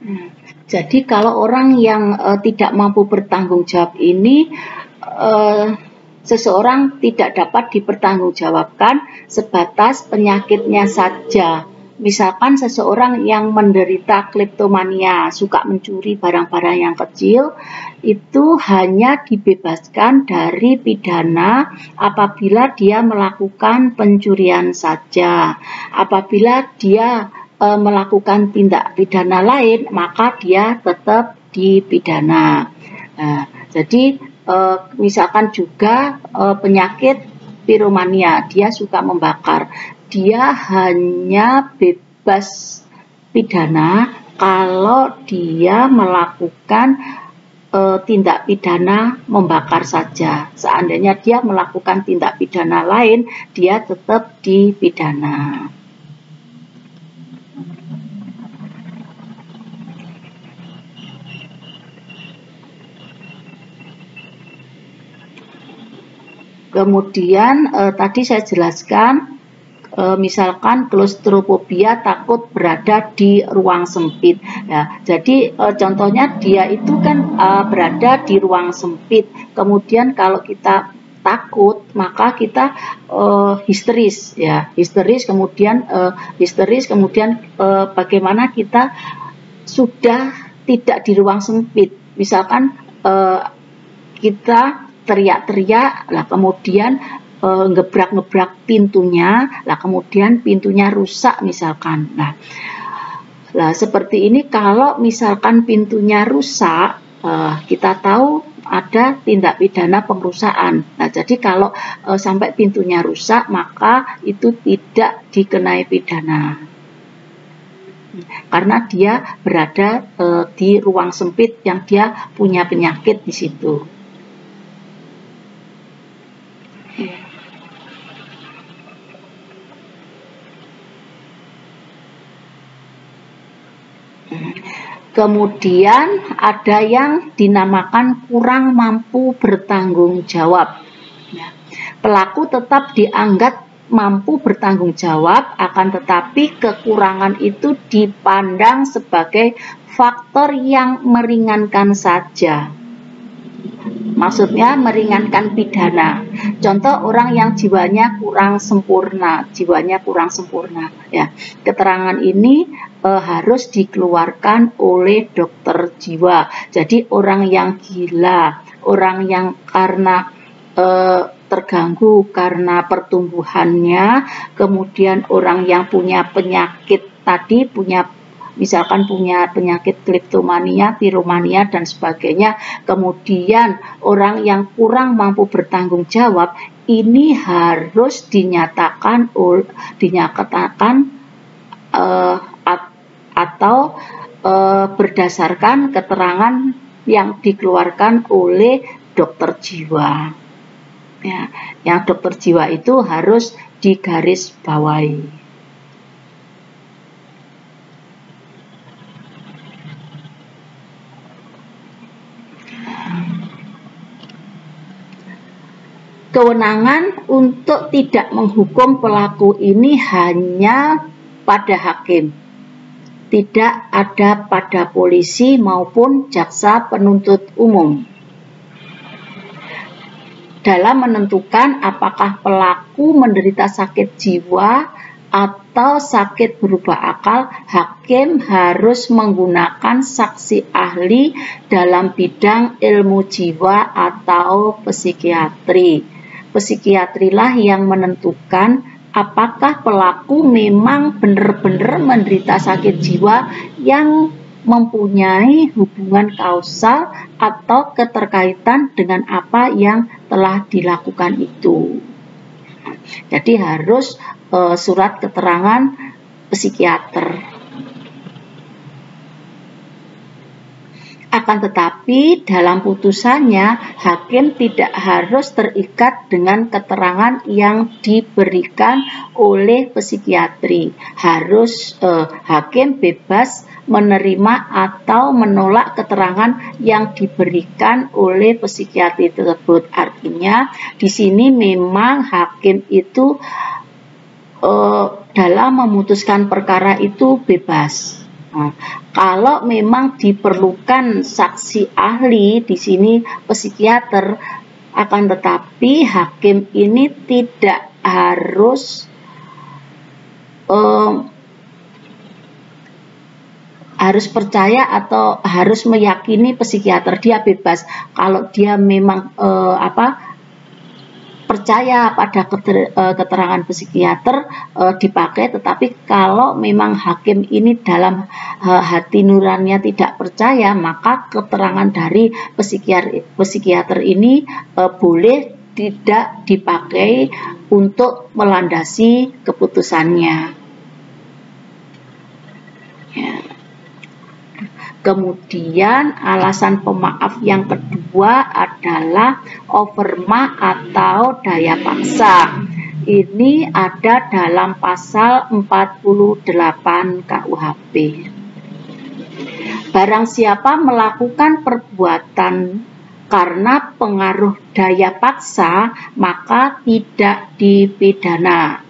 Nah, jadi kalau orang yang tidak mampu bertanggung jawab ini, seseorang tidak dapat dipertanggungjawabkan sebatas penyakitnya saja. Misalkan seseorang yang menderita kleptomania, suka mencuri barang-barang yang kecil, itu hanya dibebaskan dari pidana apabila dia melakukan pencurian saja. Apabila dia melakukan tindak pidana lain, maka dia tetap dipidana. Nah, jadi misalkan juga penyakit piromania, dia suka membakar, dia hanya bebas pidana kalau dia melakukan tindak pidana membakar saja. Seandainya dia melakukan tindak pidana lain, dia tetap dipidana. Kemudian tadi saya jelaskan, misalkan klaustrofobia, takut berada di ruang sempit. Ya, jadi contohnya dia itu kan berada di ruang sempit. Kemudian kalau kita takut, maka kita histeris, ya, histeris. Kemudian bagaimana kita sudah tidak di ruang sempit. Misalkan kita teriak-teriak, lah kemudian ngebrak-ngebrak pintunya, lah kemudian pintunya rusak misalkan. Nah, seperti ini kalau misalkan pintunya rusak, kita tahu ada tindak pidana pengrusakan. Nah, jadi kalau sampai pintunya rusak, maka itu tidak dikenai pidana. Karena dia berada di ruang sempit yang dia punya penyakit di situ. Kemudian ada yang dinamakan kurang mampu bertanggung jawab. Pelaku tetap dianggap mampu bertanggung jawab, akan tetapi kekurangan itu dipandang sebagai faktor yang meringankan saja. Maksudnya meringankan pidana. Contoh orang yang jiwanya kurang sempurna, ya. Keterangan ini harus dikeluarkan oleh dokter jiwa. Jadi orang yang gila, orang yang karena terganggu karena pertumbuhannya, kemudian orang yang punya penyakit tadi, misalkan punya penyakit kleptomania, piromania, dan sebagainya, kemudian orang yang kurang mampu bertanggung jawab, ini harus dinyatakan atau berdasarkan keterangan yang dikeluarkan oleh dokter jiwa. Ya, yang dokter jiwa itu harus digarisbawahi. Kewenangan untuk tidak menghukum pelaku ini hanya pada hakim, tidak ada pada polisi maupun jaksa penuntut umum. Dalam menentukan apakah pelaku menderita sakit jiwa atau sakit berubah akal, hakim harus menggunakan saksi ahli dalam bidang ilmu jiwa atau psikiatri. Psikiatrilah yang menentukan apakah pelaku memang benar-benar menderita sakit jiwa yang mempunyai hubungan kausal atau keterkaitan dengan apa yang telah dilakukan itu. Jadi harus surat keterangan psikiater. Akan tetapi dalam putusannya hakim tidak harus terikat dengan keterangan yang diberikan oleh psikiatri. Hakim bebas menerima atau menolak keterangan yang diberikan oleh psikiatri tersebut. Artinya di sini memang hakim itu dalam memutuskan perkara itu bebas. Nah, kalau memang diperlukan saksi ahli, di sini psikiater, akan tetapi hakim ini tidak harus percaya atau harus meyakini psikiater. Dia bebas kalau dia memang percaya pada keterangan psikiater dipakai, tetapi kalau memang hakim ini dalam hati nuraninya tidak percaya, maka keterangan dari psikiater ini boleh tidak dipakai untuk melandasi keputusannya. Ya. Kemudian alasan pemaaf yang kedua adalah overma atau daya paksa. Ini ada dalam pasal 48 KUHP. Barang siapa melakukan perbuatan karena pengaruh daya paksa, maka tidak dipidana.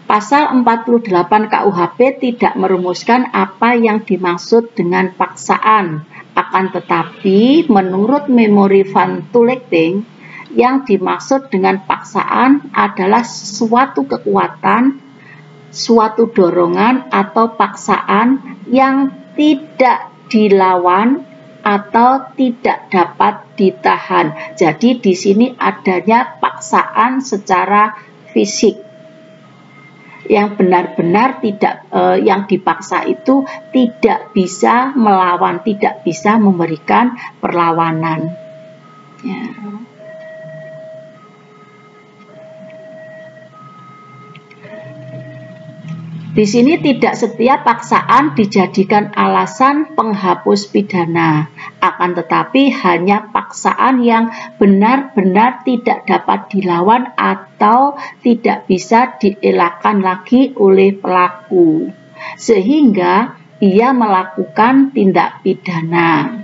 Pasal 48 KUHP tidak merumuskan apa yang dimaksud dengan paksaan. Akan tetapi, menurut Memori van Toelichting, yang dimaksud dengan paksaan adalah suatu kekuatan, suatu dorongan atau paksaan yang tidak dilawan atau tidak dapat ditahan. Jadi di sini adanya paksaan secara fisik. Yang benar-benar tidak yang dipaksa itu tidak bisa melawan, tidak bisa memberikan perlawanan. Ya. Di sini tidak setiap paksaan dijadikan alasan penghapus pidana, akan tetapi hanya paksaan yang benar-benar tidak dapat dilawan atau tidak bisa dielakkan lagi oleh pelaku, sehingga ia melakukan tindak pidana.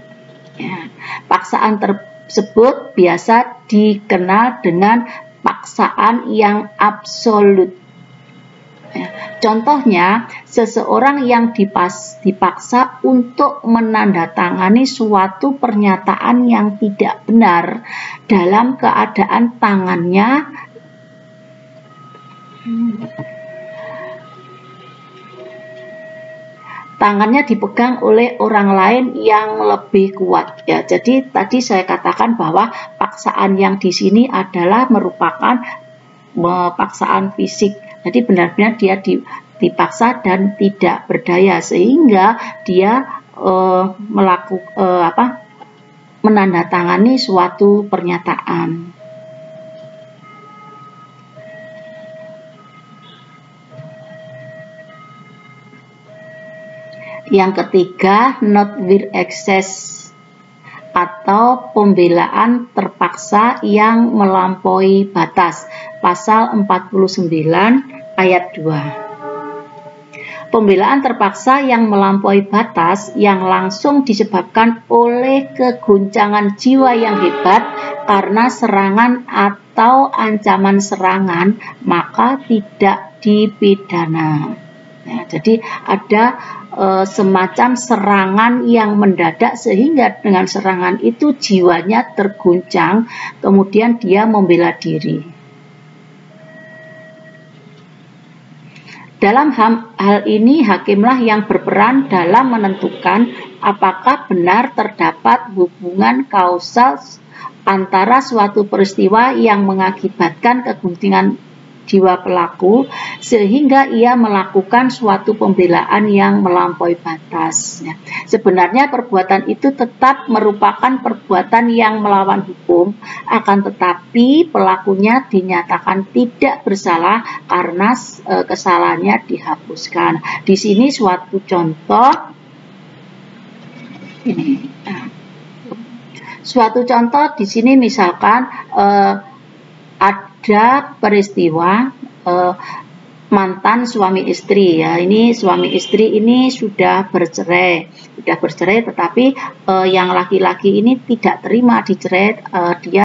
Ya. Paksaan tersebut biasa dikenal dengan paksaan yang absolut. Contohnya, seseorang yang dipaksa untuk menandatangani suatu pernyataan yang tidak benar dalam keadaan tangannya dipegang oleh orang lain yang lebih kuat. Ya, jadi tadi saya katakan bahwa paksaan yang di sini adalah merupakan paksaan fisik. Jadi benar-benar dia dipaksa dan tidak berdaya, sehingga dia menandatangani suatu pernyataan. Yang ketiga, not with excess atau pembelaan terpaksa yang melampaui batas. Pasal 49 ayat 2. Pembelaan terpaksa yang melampaui batas yang langsung disebabkan oleh keguncangan jiwa yang hebat karena serangan atau ancaman serangan, maka tidak dipidana. Nah, jadi ada semacam serangan yang mendadak sehingga dengan serangan itu jiwanya terguncang, kemudian dia membela diri. Dalam hal ini hakimlah yang berperan dalam menentukan apakah benar terdapat hubungan kausal antara suatu peristiwa yang mengakibatkan keguncangan jiwa pelaku sehingga ia melakukan suatu pembelaan yang melampaui batas. Sebenarnya perbuatan itu tetap merupakan perbuatan yang melawan hukum, akan tetapi pelakunya dinyatakan tidak bersalah karena kesalahannya dihapuskan. Di sini suatu contoh ini. Suatu contoh di sini misalkan ada peristiwa mantan suami istri, ya, ini suami istri ini sudah bercerai tetapi yang laki-laki ini tidak terima dicerai, dia